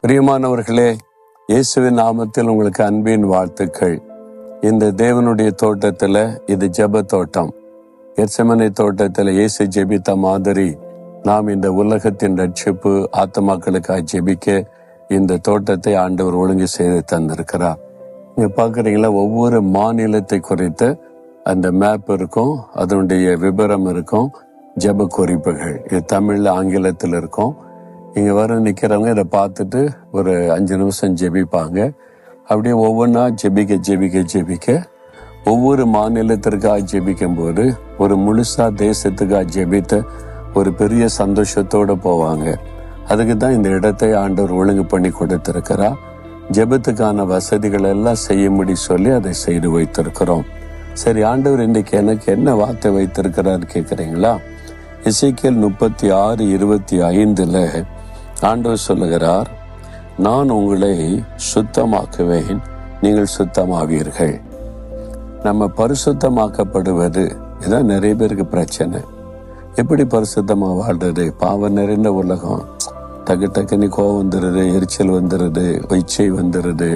பிரியமானவர்களே, இயேசுவின் நாமத்தில் உங்களுக்கு அன்பின் வாழ்த்துக்கள். இந்த தேவனுடைய தோட்டத்துல இது ஜெப தோட்டம். கெத்செமனே தோட்டத்துல இயேசு ஜெபித்த மாதிரி நாம் இந்த உலகத்தின் ரட்சிப்பு ஆத்துமாக்களுக்காக ஜெபிக்க இந்த தோட்டத்தை ஆண்டவர் ஒழுங்கு செய்து தந்திருக்கிறார். இங்க பாக்குறீங்களா, ஒவ்வொரு மாநிலத்தை குறித்த அந்த மேப் இருக்கும், அதனுடைய விபரம் இருக்கும், ஜெப குறிப்புகள். இது தமிழ்ல ஆங்கிலத்தில் இருக்கும். இங்க வர நிக்கிறவங்க இதை பார்த்துட்டு ஒரு 5 நிமிஷம் ஜெபிப்பாங்க. அப்படியே ஒவ்வொன்றா ஜெபிக்க ஒவ்வொரு மாநிலத்திற்காக ஜெபிக்கும் போது ஒரு முழுசா தேசத்துக்காக ஜெபித்த ஒரு பெரிய சந்தோஷத்தோட போவாங்க. அதுக்கு தான் இந்த இடத்தை ஆண்டவர் ஒழுங்கு பண்ணி கொடுத்திருக்கிறா. ஜெபத்துக்கான வசதிகள் எல்லாம் செய்யும்படி சொல்லி அதை செய்து வைத்திருக்கிறோம். சரி, ஆண்டவர் இன்றைக்கு எனக்கு என்ன வார்த்தை வைத்திருக்கிறார் கேட்குறீங்களா? எசேக்கியேல் 36:25 ஆண்டவர் சொல்லுகிறார், நான் உங்களை சுத்தமாக்குவேன், நீங்கள் சுத்தமாவீர்கள். நம்ம பரிசுத்தமாக்கப்படுவது இதான் நிறைய பேருக்கு பிரச்சனை. எப்படி பரிசுத்தமா வாழ்றது? பாவம் நிறைந்த உலகம். டக்குன்னு கோவம் வந்துடுது, எரிச்சல் வந்துடுது, இச்சை வந்துடுது,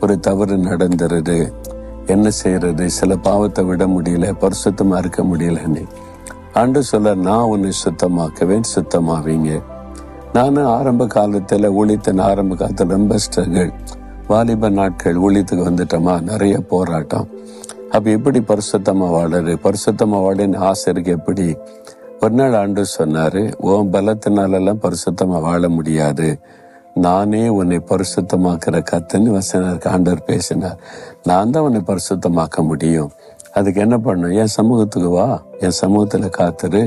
ஒரு தவறு நடந்துருது. என்ன செய்யறது? சில பாவத்தை விட முடியல, பரிசுத்தமா இருக்க முடியலன்னு ஆண்டவர் சொல்ல, நான் உன்னை சுத்தமாக்குவேன், சுத்தமாவீங்க. நானும் ஆரம்ப காலத்துல ரொம்ப ஸ்ட்ரகிள். வாலிப நாட்கள் ஊழியத்துக்கு வந்துட்டோமா, நிறைய போராட்டம். அப்ப எப்படி பரிசுத்தமா வாழறது? பரிசுத்தமா வாழன்னு ஆசை இருக்கு. எப்படி? ஒரு நாள் ஆண்டவர் சொன்னாரு, உன் பலத்தினாலெல்லாம் பரிசுத்தமா வாழ முடியாது, நானே உன்னை பரிசுத்தமாக்குற கத்துன்னு வசனருக்கு ஆண்டவர் பேசினார். நான் தான் உன்னை பரிசுத்தமாக்க முடியும். அதுக்கு என்ன பண்ணும்? என் சமூகத்துக்கு வா, என் சமூகத்துல காத்துரு,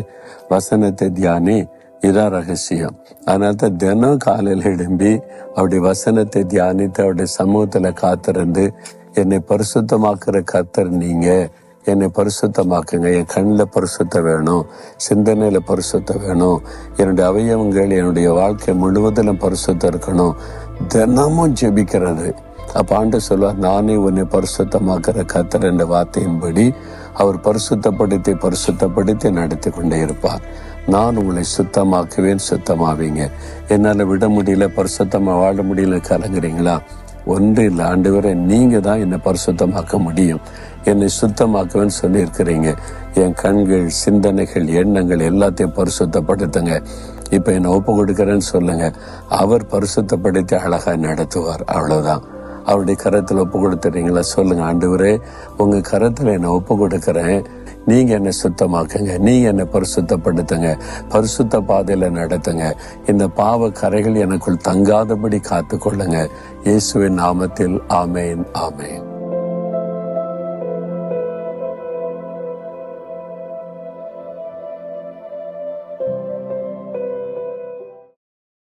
வசனத்தை தியானி, இதான் ரகசியம். அதனால தான் தினம் காலையில் எழும்பி அவருடைய வசனத்தை தியானித்து அவருடைய சமூகத்துல காத்திருந்து, என்னை பரிசுத்தமாக்குற கர்த்தர் நீங்க, என்னை பரிசுத்தமாக்குங்க. என் கண்ணில் பரிசுத்தம் வேணும், சிந்தனையில பரிசுத்தம் வேணும், என்னுடைய அவயவங்கள் என்னுடைய வாழ்க்கை முழுவதிலும் பரிசுத்தம் இருக்கணும். தினமும் ஜெபிக்கிறது. அப்ப ஆண்டு சொல்வார், நானே உன்னை பரிசுத்தமாக்குற கர்த்தர் என்ற வார்த்தையின்படி அவர் பரிசுத்தப்படுத்தி நடத்தி கொண்டே இருப்பார். நான் உங்களை சுத்தமாக்குவேன், சுத்தமாவீங்க. என்னால விட முடியல, பரிசுத்தமா வாழ முடியல கலங்குறீங்களா? ஒன்று இல்லை, ஆண்டவரே நீங்க தான் என்னை பரிசுத்தமாக்க முடியும், என்னை சுத்தமாக்குவேன்னு சொல்லி இருக்கிறீங்க. என் கண்கள், சிந்தனைகள், எண்ணங்கள் எல்லாத்தையும் பரிசுத்தப்படுத்துங்க. இப்ப என்னை ஒப்பு கொடுக்கிறேன்னு சொல்லுங்க. அவர் பரிசுத்தப்படுத்தி அழகா நடத்துவார். அவ்வளவுதான். அவருடைய கரத்துல ஒப்பு கொடுத்துறீங்களா? சொல்லுங்க, ஆண்டவரே உங்க கரத்துல என்னை ஒப்பு கொடுக்கிறேன், நீங்க என்னை சுத்தமாக்குங்க, நீங்க என்னை பரிசுத்தப்படுத்துங்க, பரிசுத்த பாதையில நடத்துங்க. இந்த பாவ கரைகள் எனக்குள் தங்காதபடி காத்துக்கொள்ளுங்க. இயேசுவின் நாமத்தில் ஆமேன், ஆமேன்.